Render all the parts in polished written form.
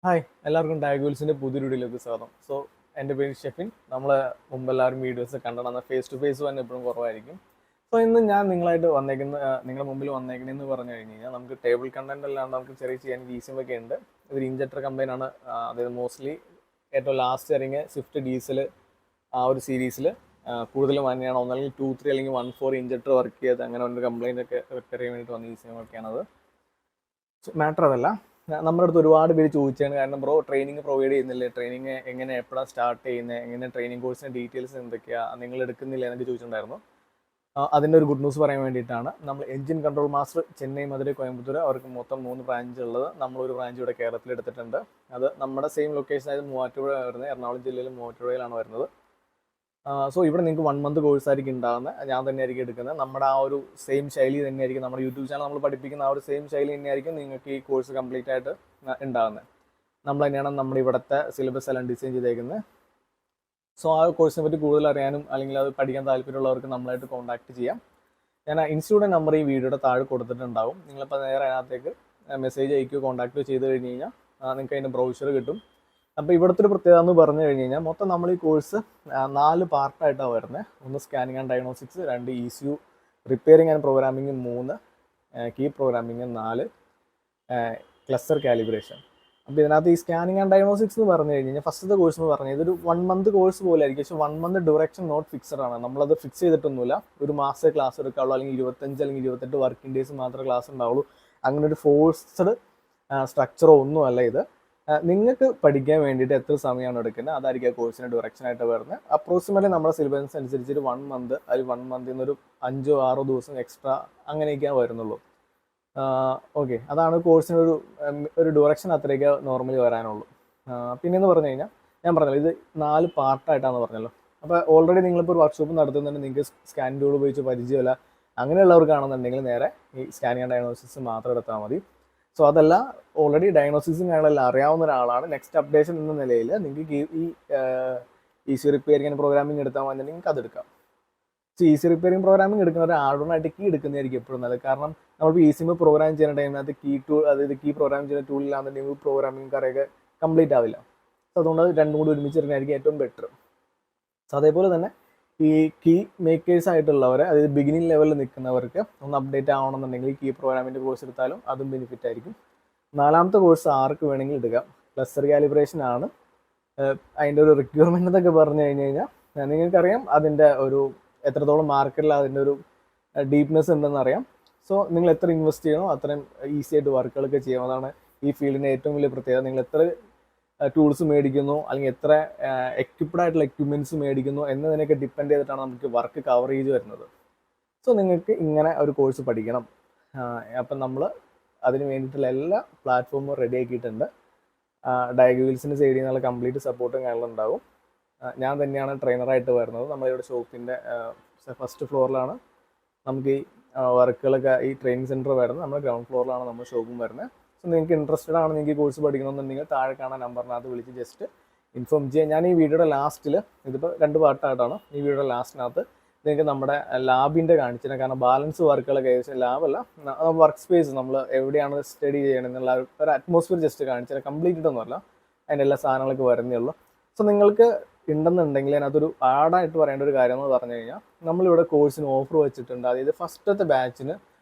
Hi എല്ലാവർക്കും ഡയഗോൾസിൻ്റെ പുതിയൊരു വീഡിയോയിലേക്ക് സ്വാഗതം. എൻ്റെ പേര് ഷെഫിൻ. നമ്മൾ മുമ്പ് എല്ലാവരും വീഡിയോസ് കണ്ടിട്ടുണ്ടെന്ന ഫേസ് ടു ഫേസ് തന്നെ എപ്പോഴും കുറവായിരിക്കും. ഇന്ന് ഞാൻ നിങ്ങളുടെ മുമ്പിൽ വന്നേക്കുന്നതെന്ന് പറഞ്ഞു കഴിഞ്ഞ് കഴിഞ്ഞാൽ നമുക്ക് ടേബിൾ കണ്ടന്റ് അല്ലാണ്ട് നമുക്ക് ചെറിയ ചെയ്യാൻ ഒക്കെ ഉണ്ട്. ഇതൊരു ഇഞ്ചക്ടർ കമ്പനിയാണ്. അതായത് മോസ്റ്റ്ലി ഏറ്റവും ലാസ്റ്റ് ഇറങ്ങിയ സ്വിഫ്റ്റ് ഡീസൽ ആ ഒരു സീരീസിൽ കൂടുതലും തന്നെയാണ് ഒന്നല്ലെങ്കിൽ 2-3 അല്ലെങ്കിൽ 1-4 ഇഞ്ചക്ടർ വർക്ക് ചെയ്ത് അങ്ങനെ ഒരു കംപ്ലൈൻ്റ് ഒക്കെ റിപ്പയർ ചെയ്യാൻ വേണ്ടിയിട്ട് വന്ന ഈസിയൊക്കെയാണത്. മാറ്റർ അതല്ല, നമ്മുടെ അടുത്ത് ഒരുപാട് പേര് ചോദിച്ചാണ്. കാരണം ബ്രോ ട്രെയിനിങ് പ്രൊവൈഡ് ചെയ്യുന്നില്ലേ, ട്രെയിനിങ് എങ്ങനെ എപ്പോഴാണ് സ്റ്റാർട്ട് ചെയ്യുന്നത്, എങ്ങനെ ട്രെയിനിങ് കോഴ്സിൻ്റെ ഡീറ്റെയിൽസ് എന്തൊക്കെയാണ് നിങ്ങൾ എടുക്കുന്നില്ല എന്നൊക്കെ ചോദിച്ചിട്ടുണ്ടായിരുന്നു. അതിൻ്റെ ഒരു ഗുഡ് ന്യൂസ് പറയാൻ വേണ്ടിയിട്ടാണ് നമ്മൾ engine control master Chennai, Madurai, Coimbatore അവർക്ക് മൊത്തം 3 ബ്രാഞ്ച് ഉള്ളത്. നമ്മളൊരു ബ്രാഞ്ച് ഇവിടെ കേരളത്തിൽ എടുത്തിട്ടുണ്ട്. അത് നമ്മുടെ സെയിം ലൊക്കേഷൻ ആയത് മൂവാറ്റുപുഴ വരുന്നത്, എറണാകുളം ജില്ലയിൽ മൂവാറ്റുപുഴയിലാണ് വരുന്നത്. ഇവിടെ നിങ്ങൾക്ക് 1 മന്ത് കോഴ്സ് ആയിരിക്കും ഉണ്ടാകുന്നത്. ഞാൻ തന്നെയായിരിക്കും എടുക്കുന്നത്. നമ്മുടെ ആ ഒരു സെയിം ശൈലി തന്നെയായിരിക്കും നമ്മുടെ യൂട്യൂബ് ചാനൽ നമ്മൾ പഠിപ്പിക്കുന്ന ആ ഒരു സെയിം ശൈലി തന്നെയായിരിക്കും നിങ്ങൾക്ക് ഈ കോഴ്സ് കംപ്ലീറ്റ് ആയിട്ട് ഉണ്ടാകുന്നത്. നമ്മൾ തന്നെയാണ് നമ്മുടെ ഇവിടുത്തെ സിലബസ് എല്ലാം ഡിസൈൻ ചെയ്തേക്കുന്നത്. ആ കോഴ്സിനെ പറ്റി കൂടുതൽ അറിയാനും അല്ലെങ്കിൽ അത് പഠിക്കാൻ താല്പര്യമുള്ളവർക്ക് നമ്മളായിട്ട് കോൺടാക്ട് ചെയ്യാം. ഞാൻ ഇൻസ്റ്റിറ്റ്യൂട്ട് നമ്പർ ഈ വീഡിയോയുടെ താഴെ കൊടുത്തിട്ടുണ്ടാവും. നിങ്ങളിപ്പോൾ നേരെ അതിനകത്തേക്ക് മെസ്സേജ് അയക്കുകയോ കോൺടാക്ട് ചെയ്ത് കഴിഞ്ഞ് കഴിഞ്ഞാൽ നിങ്ങൾക്ക് അതിൻ്റെ ബ്രൗഷർ കിട്ടും. അപ്പോൾ ഇവിടുത്തെ ഒരു പ്രത്യേകത എന്ന് പറഞ്ഞു കഴിഞ്ഞ് കഴിഞ്ഞാൽ മൊത്തം നമ്മൾ ഈ കോഴ്സ് 4 പാർട്ടായിട്ടാണ് വരുന്നത്. 1 scanning and diagnostics, 2 ECU repairing and programming, 3 key programming, 4 cluster calibration. അപ്പോൾ ഇതിനകത്ത് ഈ സ്കാനിങ് ആൻഡ് ഡയഗ്നോസ്റ്റിക്സ് എന്ന് പറഞ്ഞു കഴിഞ്ഞാൽ ഫസ്റ്റത്തെ കോഴ്സ് എന്ന് പറഞ്ഞാൽ ഇതൊരു 1 മന്ത് കോഴ്സ് പോലെ ആയിരിക്കും. പക്ഷേ 1 മന്ത് ഡ്യൂറേഷൻ നോട്ട് ഫിക്സഡ് ആണ്. നമ്മളത് ഫിക്സ് ചെയ്തിട്ടൊന്നുമില്ല. ഒരു മാസത്തെ ക്ലാസ് എടുക്കാവുള്ളൂ, അല്ലെങ്കിൽ 25 അല്ലെങ്കിൽ 28 വർക്കിംഗ് ഡേയ്സ് മാത്രമേ ക്ലാസ് ഉണ്ടാവുള്ളൂ. അങ്ങനെ ഒരു ഫോഴ്സ്ഡ് സ്ട്രക്ചറോ ഒന്നുമല്ല ഇത്. നിങ്ങൾക്ക് പഠിക്കാൻ വേണ്ടിയിട്ട് എത്ര സമയമാണ് എടുക്കുന്നത് അതായിരിക്കും ആ കോഴ്സിൻ്റെ ഡയറക്ഷനായിട്ട് വരുന്നത്. അപ്രോക്സിമേറ്റ്ലി നമ്മുടെ സിലബസ് അനുസരിച്ച് ഒരു 1 മന്ത് അല്ലെങ്കിൽ 1 മന്തിൽ നിന്നൊരു 5-6 ദിവസം എക്സ്ട്രാ അങ്ങനെയൊക്കെയാണ് വരുന്നുള്ളൂ. ഓക്കെ, അതാണ് കോഴ്സിന് ഒരു ഡയറക്ഷൻ അത്രയൊക്കെ നോർമലി വരാനുള്ളൂ. പിന്നെയെന്ന് പറഞ്ഞു കഴിഞ്ഞാൽ ഞാൻ പറഞ്ഞല്ലോ ഇത് 4 പാർട്ടായിട്ടാണെന്ന് പറഞ്ഞല്ലോ. അപ്പോൾ ഓൾറെഡി നിങ്ങളിപ്പോൾ ഒരു വർക്ക്ഷോപ്പ് നടത്തുന്നുണ്ടെങ്കിൽ നിങ്ങൾക്ക് സ്കാൻ ടൂൾ ഉപയോഗിച്ച് പരിചയമില്ല, അങ്ങനെയുള്ളവർക്കാണെന്നുണ്ടെങ്കിൽ നേരെ ഈ സ്കാനിങ് ആൻഡ് ഡയഗ്നോസിസ് മാത്രം എടുത്താൽ മതി. അതല്ല, ഓൾറെഡി ഡയഗ്നോസിസും കാര്യങ്ങളെല്ലാം അറിയാവുന്ന ഒരാളാണ്, നെക്സ്റ്റ് അപ്ഡേഷൻ എന്ന നിലയിൽ നിങ്ങൾക്ക് ഈ ECU റിപ്പയറിംഗ് പ്രോഗ്രാമിംഗ് എടുത്താൽ മതി, നിങ്ങൾക്ക് അതെടുക്കാം. ECU റിപ്പയറിംഗ് പ്രോഗ്രാമിംഗ് എടുക്കുന്നവർ ആഡോണായിട്ട് കീ എടുക്കുന്നതായിരിക്കും എപ്പോഴും നല്ലത്. കാരണം നമ്മളിപ്പോൾ ECU പ്രോഗ്രാം ചെയ്യുന്ന ടൈമിനകത്ത് കീ പ്രോഗ്രാം ചെയ്യുന്ന ടൂൾ ഇല്ലാന്നുണ്ടെങ്കിൽ പ്രോഗ്രാമിംഗ് കാര്യമൊക്കെ കംപ്ലീറ്റ് ആവില്ല. അതുകൊണ്ട് 2 കൂടി ഒരുമിച്ചിരുന്നായിരിക്കും ഏറ്റവും ബെറ്റർ. അതേപോലെ തന്നെ ഈ കീ മേക്കേഴ്സ് ആയിട്ടുള്ളവർ, അതായത് ബിഗിനിങ് ലെവലിൽ നിൽക്കുന്നവർക്ക് ഒന്ന് അപ്ഡേറ്റ് ആവണമെന്നുണ്ടെങ്കിൽ കീ പ്രോഗ്രാമിൻ്റെ കോഴ്സ് എടുത്താലും അതും ബെനിഫിറ്റ് ആയിരിക്കും. 4ാമത്തെ കോഴ്സ് ആർക്ക് വേണമെങ്കിൽ എടുക്കാം. ക്ലസ്റ്റർ കാലിബ്രേഷൻ ആണ് അതിൻ്റെ ഒരു റിക്വയർമെൻ്റ് എന്നൊക്കെ പറഞ്ഞു കഴിഞ്ഞ് കഴിഞ്ഞാൽ നിങ്ങൾക്കറിയാം അതിൻ്റെ ഒരു എത്രത്തോളം മാർക്കറ്റിൽ അതിൻ്റെ ഒരു ഡീപ്നെസ് ഉണ്ടെന്ന് അറിയാം. നിങ്ങൾ എത്ര ഇൻവെസ്റ്റ് ചെയ്യണോ അത്രയും ഈസി ആയിട്ട് വർക്കുകളൊക്കെ ചെയ്യാവുന്നതാണ്. ഈ ഫീൽഡിൻ്റെ ഏറ്റവും വലിയ പ്രത്യേകത, നിങ്ങൾ എത്ര ടൂൾസ് മേടിക്കുന്നു അല്ലെങ്കിൽ എത്ര എക്യുപ്ഡ് ആയിട്ടുള്ള എക്യുപ്മെൻറ്റ്സ് മേടിക്കുന്നു എന്നതിനൊക്കെ ഡിപ്പെൻഡ് ചെയ്തിട്ടാണ് നമുക്ക് വർക്ക് കവർ ചെയ്ത് വരുന്നത്. നിങ്ങൾക്ക് ഇങ്ങനെ ഒരു കോഴ്സ് പഠിക്കണം. അപ്പം നമ്മൾ അതിന് വേണ്ടിയിട്ടുള്ള എല്ലാ പ്ലാറ്റ്ഫോമും റെഡി ആക്കിയിട്ടുണ്ട്. ഡയഗ്നോസിൻ്റെ സൈഡിൽ നിന്നുള്ള കംപ്ലീറ്റ് സപ്പോർട്ടും കാര്യങ്ങളുണ്ടാവും. ഞാൻ തന്നെയാണ് ട്രെയിനറായിട്ട് വരുന്നത്. നമ്മളിവിടെ ഷോപ്പിൻ്റെ ഫസ്റ്റ് ഫ്ലോറിലാണ് നമുക്ക് ഈ വർക്കുകളൊക്കെ, ഈ ട്രെയിനിങ് സെൻറ്റർ വരുന്നത്. നമ്മുടെ ഗ്രൗണ്ട് ഫ്ലോറിലാണ് നമ്മുടെ ഷോപ്പും വരുന്നത്. നിങ്ങൾക്ക് ഇൻട്രസ്റ്റഡ് ആണ്, നിങ്ങൾക്ക് കോഴ്സ് പഠിക്കണമെന്നുണ്ടെങ്കിൽ താഴെ കാണാൻ നമ്പറിനകത്ത് വിളിച്ച് ജസ്റ്റ് ഇൻഫോം ചെയ്യാം. ഞാൻ ഈ വീഡിയോയുടെ ലാസ്റ്റിൽ, ഇതിപ്പോൾ 2 പാർട്ടായിട്ടാണ്, ഈ വീഡിയോയുടെ ലാസ്റ്റിനകത്ത് നിങ്ങൾക്ക് നമ്മുടെ ലാബിൻ്റെ കാണിച്ചിരുന്നത്. കാരണം ബാലൻസ് വർക്കുകളൊക്കെ ഏകദേശം ലാബല്ല, വർക്ക് സ്പേസ് നമ്മൾ എവിടെയാണ് സ്റ്റഡി ചെയ്യണമെന്നുള്ള ഒരു അറ്റ്മോസ്ഫിയർ ജസ്റ്റ് കാണിച്ചാൽ കംപ്ലീറ്റഡൊന്നുമല്ല, അതിൻ്റെ എല്ലാ സാധനങ്ങളൊക്കെ വരുന്നേ ഉള്ളൂ. നിങ്ങൾക്ക് ഉണ്ടെന്നുണ്ടെങ്കിൽ അതിനകത്തൊരു ആഡായിട്ട് പറയേണ്ട ഒരു കാര്യം എന്ന് പറഞ്ഞു കഴിഞ്ഞാൽ നമ്മളിവിടെ കോഴ്സിന് ഓഫർ വെച്ചിട്ടുണ്ട്. അതായത് ഫസ്റ്റത്തെ ബാച്ചിന്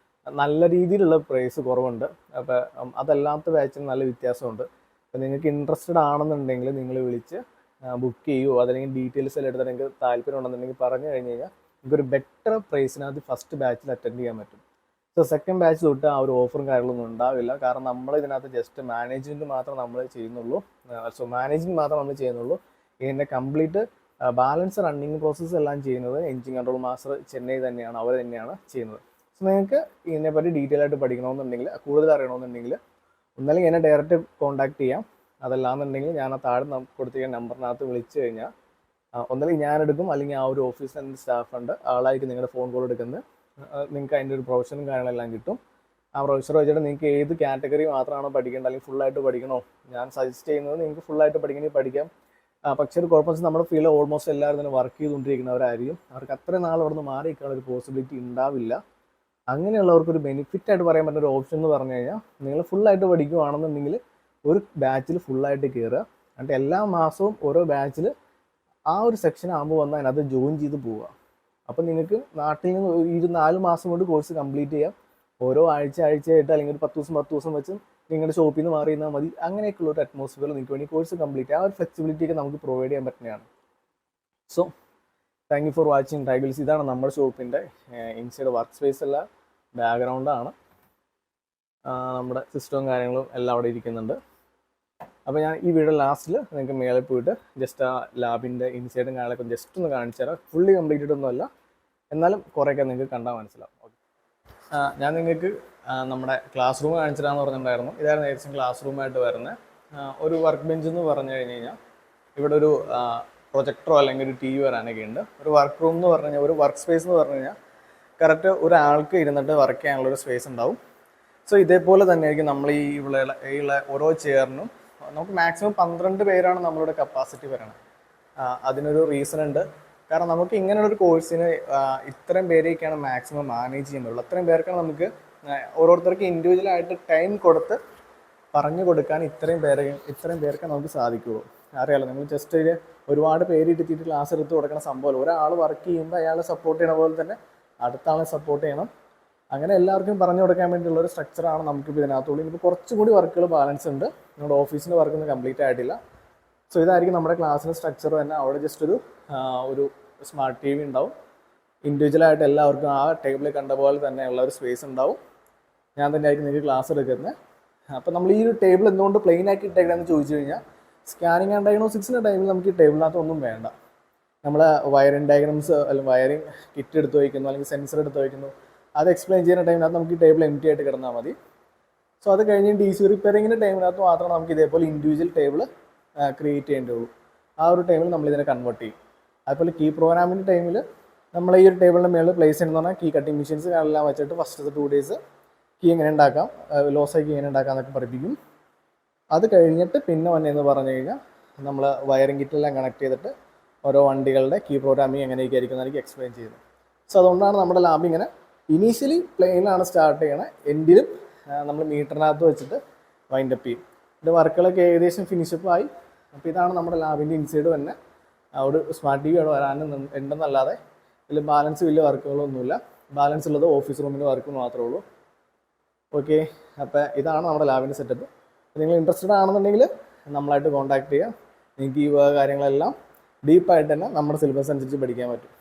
നല്ല രീതിയിലുള്ള പ്രൈസ് കുറവുണ്ട്. അപ്പോൾ അതല്ലാത്ത ബാച്ചിന് നല്ല വ്യത്യാസമുണ്ട്. അപ്പോൾ നിങ്ങൾക്ക് ഇൻട്രസ്റ്റഡ് ആണെന്നുണ്ടെങ്കിൽ നിങ്ങൾ വിളിച്ച് ബുക്ക് ചെയ്യുമോ, അതല്ലെങ്കിൽ ഡീറ്റെയിൽസ് എല്ലാം എടുത്താൽ നിങ്ങൾക്ക് താല്പര്യം ഉണ്ടെന്നുണ്ടെങ്കിൽ പറഞ്ഞു കഴിഞ്ഞ് കഴിഞ്ഞാൽ നമുക്കൊരു ബെറ്റർ പ്രൈസിനകത്ത് ഫസ്റ്റ് ബാച്ചിൽ അറ്റൻഡ് ചെയ്യാൻ പറ്റും. സെക്കൻഡ് ബാച്ച് തൊട്ട് ആ ഒരു ഓഫറും കാര്യങ്ങളൊന്നും ഉണ്ടാവില്ല. കാരണം നമ്മൾ ഇതിനകത്ത് ജസ്റ്റ് മാനേജ്മെൻറ്റ് മാത്രം നമ്മൾ ചെയ്യുന്നുള്ളൂ. മാനേജിങ് മാത്രം നമ്മൾ ചെയ്യുന്നുള്ളൂ. ഇതിൻ്റെ കംപ്ലീറ്റ് ബാലൻസ് റണ്ണിങ് പ്രോസസ്സ് എല്ലാം ചെയ്യുന്നത് എഞ്ചിൻ കൺട്രോൾ മാസ്റ്റർ ചെന്നൈ തന്നെയാണ്, അവർ തന്നെയാണ് ചെയ്യുന്നത്. നിങ്ങൾക്ക് ഇതിനെപ്പറ്റി ഡീറ്റെയിൽ ആയിട്ട് പഠിക്കണമെന്നുണ്ടെങ്കിൽ, കൂടുതൽ അറിയണമെന്നുണ്ടെങ്കിൽ ഒന്നല്ലെങ്കിൽ എന്നെ ഡയറക്റ്റ് കോൺടാക്ട് ചെയ്യാം. അതല്ലാന്നുണ്ടെങ്കിൽ ഞാൻ ആ താഴെ കൊടുത്തിരിക്കുന്ന നമ്പറിനകത്ത് വിളിച്ചു കഴിഞ്ഞാൽ ഒന്നല്ലെങ്കിൽ ഞാൻ എടുക്കും, അല്ലെങ്കിൽ ആ ഒരു ഓഫീസിൽ എൻ്റെ സ്റ്റാഫ് ഉണ്ട്, ആളായിരിക്കും നിങ്ങളുടെ ഫോൺ കോൾ എടുക്കുന്നത്. നിങ്ങൾക്ക് അതിൻ്റെ ഒരു പ്രൊഫഷനും കാര്യങ്ങളെല്ലാം കിട്ടും. ആ പ്രൊഫഷർ വെച്ചിട്ട് നിങ്ങൾക്ക് ഏത് കാറ്റഗറി മാത്രമാണോ പഠിക്കേണ്ടത്, അല്ലെങ്കിൽ ഫുള്ളായിട്ട് പഠിക്കണോ, ഞാൻ സജസ്റ്റ് ചെയ്യുന്നത് നിങ്ങൾക്ക് ഫുള്ളായിട്ട് പഠിക്കണമെങ്കിൽ പഠിക്കാം. പക്ഷേ ഒരു കുഴപ്പം നമ്മുടെ ഫീൽഡ് ഓൾമോസ്റ്റ് എല്ലാവരും തന്നെ വർക്ക് ചെയ്തുകൊണ്ടിരിക്കുന്നവരായിരിക്കും. അവർക്ക് അത്രയും നാൾ അവിടെ നിന്ന് മാറി നിൽക്കാനുള്ള ഒരു പോസിബിലിറ്റി ഉണ്ടാവില്ല. അങ്ങനെയുള്ളവർക്കൊരു ബെനിഫിറ്റ് ആയിട്ട് പറയാൻ പറ്റുന്ന ഒരു ഓപ്ഷൻ എന്ന് പറഞ്ഞു കഴിഞ്ഞാൽ നിങ്ങൾ ഫുള്ളായിട്ട് പഠിക്കുകയാണെന്നുണ്ടെങ്കിൽ ഒരു ബാച്ചിൽ ഫുള്ളായിട്ട് കയറുക, എന്നിട്ട് എല്ലാ മാസവും ഓരോ ബാച്ചിൽ ആ ഒരു സെക്ഷൻ ആകുമ്പോൾ വന്ന് അതിനകത്ത് ജോയിൻ ചെയ്ത് പോവുക. അപ്പം നിങ്ങൾക്ക് നാട്ടിൽ നിന്ന് ഒരു 4 മാസം കൊണ്ട് കോഴ്സ് കംപ്ലീറ്റ് ചെയ്യാം. ഓരോ ആഴ്ചയായിട്ട് അല്ലെങ്കിൽ ഒരു 10 ദിവസം വെച്ച് നിങ്ങളുടെ ഷോപ്പിൽ നിന്ന് മാറി നിന്നാൽ മതി. അങ്ങനെയൊക്കെയുള്ള ഒരു അറ്റ്മോസ്ഫിയറിൽ നിങ്ങൾക്ക് വേണ്ടി കോഴ്സ് കംപ്ലീറ്റ് ചെയ്യാം. ആ ഒരു ഫ്ലെക്സിബിലിറ്റി ഒക്കെ നമുക്ക് പ്രൊവൈഡ് ചെയ്യാൻ പറ്റുന്നതാണ്. So thank you for watching tribals. ഇതാണ് നമ്മുടെ ഷോപ്പിൻ്റെ ഇൻസൈഡ് വർക്ക് സ്പേസ് അല്ല, ബാക്ക്ഗ്രൗണ്ടാണ്. നമ്മുടെ സിസ്റ്റവും കാര്യങ്ങളും എല്ലാം അവിടെ ഇരിക്കുന്നുണ്ട്. അപ്പോൾ ഞാൻ ഈ വീഡിയോ ലാസ്റ്റിൽ നിങ്ങൾക്ക് മേലെ പോയിട്ട് ജസ്റ്റ് ആ ലാബിൻ്റെ ഇൻസൈഡും കാര്യങ്ങളൊക്കെ ജസ്റ്റ് ഒന്ന് കാണിച്ചു തരാം. ഫുള്ളി കംപ്ലീറ്റഡ് ഒന്നുമല്ല, എന്നാലും കുറേയൊക്കെ നിങ്ങൾക്ക് കണ്ടാൽ മനസ്സിലാവും. ഓക്കെ, ഞാൻ നിങ്ങൾക്ക് നമ്മുടെ ക്ലാസ് റൂം കാണിച്ചു തരാമെന്ന് പറഞ്ഞിട്ടുണ്ടായിരുന്നു. ഇതായിരുന്നു ഏകദേശം ക്ലാസ് റൂമായിട്ട് വരുന്നത്. ഒരു വർക്ക് ബെഞ്ച് എന്ന് പറഞ്ഞു കഴിഞ്ഞാൽ ഇവിടെ ഒരു പ്രൊജക്ടറോ അല്ലെങ്കിൽ ഒരു TV വരാനൊക്കെ ഉണ്ട്. ഒരു വർക്ക് റൂം എന്ന് പറഞ്ഞു കഴിഞ്ഞാൽ, ഒരു വർക്ക് സ്പേസ് എന്ന് പറഞ്ഞു കഴിഞ്ഞാൽ കറക്റ്റ് ഒരാൾക്ക് ഇരുന്നിട്ട് വർക്ക് ചെയ്യാനുള്ളൊരു സ്പേസ് ഉണ്ടാവും. സോ ഇതേപോലെ തന്നെയായിരിക്കും നമ്മൾ ഈ ഓരോ ചെയറിനും നമുക്ക് മാക്സിമം 12 പേരാണ് നമ്മളുടെ കപ്പാസിറ്റി വരണം. അതിനൊരു റീസൺ ഉണ്ട്. കാരണം നമുക്ക് ഇങ്ങനെയുള്ളൊരു കോഴ്സിന് ഇത്രയും പേരെയൊക്കെയാണ് മാക്സിമം മാനേജ് ചെയ്യാൻ പറ്റുള്ളൂ. അത്രയും പേർക്കാണ് നമുക്ക് ഓരോരുത്തർക്ക് ഇൻഡിവിജ്വലായിട്ട് ടൈം കൊടുത്ത് പറഞ്ഞു കൊടുക്കാൻ ഇത്രയും പേർക്ക് നമുക്ക് സാധിക്കുള്ളൂ. അറിയാലോ, നമ്മൾ ജസ്റ്റ് ഒരുപാട് പേര് ഇരുത്തിയിട്ട് ക്ലാസ് എടുത്ത് കൊടുക്കുന്ന സംഭവം. ഒരാൾ വർക്ക് ചെയ്യുമ്പോൾ അയാളെ സപ്പോർട്ട് ചെയ്യണ പോലെ തന്നെ അടുത്ത ആളെ സപ്പോർട്ട് ചെയ്യണം. അങ്ങനെ എല്ലാവർക്കും പറഞ്ഞു കൊടുക്കാൻ വേണ്ടിയുള്ള ഒരു സ്ട്രക്ചറാണ് നമുക്കിപ്പോൾ ഇതിനകത്തുള്ളൂ. ഇപ്പോൾ കുറച്ചും കൂടി വർക്കുകൾ ബാലൻസ് ഉണ്ട്. നമ്മുടെ ഓഫീസിൻ്റെ വർക്കൊന്നും കംപ്ലീറ്റ് ആയിട്ടില്ല. സോ ഇതായിരിക്കും നമ്മുടെ ക്ലാസ്സിൻ്റെ സ്ട്രക്ചർ തന്നെ. അവിടെ ജസ്റ്റ് ഒരു സ്മാർട്ട് TV ഉണ്ടാവും. ഇൻഡിവിജ്വലായിട്ട് എല്ലാവർക്കും ആ ടേബിളിൽ കണ്ട പോലെ തന്നെയുള്ള ഒരു സ്പേസ് ഉണ്ടാവും. ഞാൻ തന്നെ ആയിരിക്കും നിങ്ങൾക്ക് ക്ലാസ് എടുക്കുന്നത്. അപ്പോൾ നമ്മൾ ഈ ഒരു ടേബിൾ എന്തുകൊണ്ട് പ്ലെയിൻ ആക്കി ഇട്ടേക്കണമെന്ന് ചോദിച്ചു കഴിഞ്ഞാൽ, സ്കാനിങ് ആൻഡ് ഡയഗ്നോസ്റ്റിക്സിൻ്റെ ടൈമിൽ നമുക്ക് ഈ ടേബിളിനകത്ത് ഒന്നും വേണ്ട. നമ്മൾ വയറിംഗ് ഡയഗ്രാംസ് അല്ലെങ്കിൽ വയറിംഗ് കിറ്റ് എടുത്ത് വയ്ക്കുന്നു, അല്ലെങ്കിൽ സെൻസർ എടുത്ത് വയ്ക്കുന്നു, അത് എക്സ്പ്ലെയിൻ ചെയ്യുന്ന ടൈമിനകത്ത് നമുക്ക് ഈ ടേബിൾ എംപ്റ്റി ആയിട്ട് കിടന്നാൽ മതി. സോ അത് കഴിഞ്ഞ് DC റിപ്പയറിങ്ങിൻ്റെ ടൈമിനകത്ത് മാത്രം നമുക്ക് ഇതേപോലെ ഇൻഡിവിജ്വൽ ടേബിൾ ക്രിയേറ്റ് ചെയ്യേണ്ടതുള്ളൂ. ആ ഒരു ടൈമിൽ നമ്മൾ ഇതിനെ കൺവേർട്ട് ചെയ്യും. അതുപോലെ കീ പ്രോഗ്രാമിൻ്റെ ടൈമിൽ നമ്മൾ ഈ ഒരു ടേബിളിൻ്റെ മേളിൽ പ്ലേസ് ചെയ്യുന്നതെന്ന് പറഞ്ഞാൽ കീ കട്ടിങ് മെഷീൻസ് എല്ലാം വെച്ചിട്ട് ഫസ്റ്റത്തെ 2 days കീ എങ്ങനെ ഉണ്ടാക്കാം, ലോസായി കീ എങ്ങനെ ഉണ്ടാക്കാം എന്നൊക്കെ പഠിപ്പിക്കും. അത് കഴിഞ്ഞിട്ട് പിന്നെ വന്നതെന്ന് പറഞ്ഞു കഴിഞ്ഞാൽ നമ്മൾ വയറിംഗ് കിറ്റെല്ലാം കണക്ട് ചെയ്തിട്ട് ഓരോ വണ്ടികളുടെ കീ പ്രോഗ്രാമിങ് എങ്ങനെയൊക്കെ ആയിരിക്കും എക്സ്പ്ലെയിൻ ചെയ്യുന്നത്. സോ അതുകൊണ്ടാണ് നമ്മുടെ ലാബ് ഇങ്ങനെ ഇനീഷ്യലി പ്ലെയിനിലാണ് സ്റ്റാർട്ട് ചെയ്യണത്. എൻഡിലും നമ്മൾ മീറ്ററിനകത്ത് വെച്ചിട്ട് വൈൻഡപ്പ് ചെയ്യും. ഇതിൻ്റെ വർക്കുകളൊക്കെ ഏകദേശം ഫിനിഷപ്പ് ആയി. അപ്പോൾ ഇതാണ് നമ്മുടെ ലാബിൻ്റെ ഇൻസൈഡ് തന്നെ. ഒരു സ്മാർട്ട് TV അവിടെ ഉണ്ടെന്നല്ലാതെ ഇതിൽ ബാലൻസ് വലിയ വർക്കുകളൊന്നുമില്ല. ബാലൻസ് ഉള്ളത് ഓഫീസ് റൂമിൻ്റെ വർക്ക് മാത്രമേ ഉള്ളൂ. ഓക്കെ, അപ്പോൾ ഇതാണ് നമ്മുടെ ലാബിൻ്റെ സെറ്റപ്പ്. നിങ്ങൾ ഇൻട്രസ്റ്റഡ് ആണെന്നുണ്ടെങ്കിൽ നമ്മളായിട്ട് കോൺടാക്ട് ചെയ്യുക. നിങ്ങൾക്ക് ഈ കാര്യങ്ങളെല്ലാം ഡീപ്പായിട്ട് തന്നെ നമ്മുടെ സിലബസ് അനുസരിച്ച് പഠിക്കാൻ പറ്റും.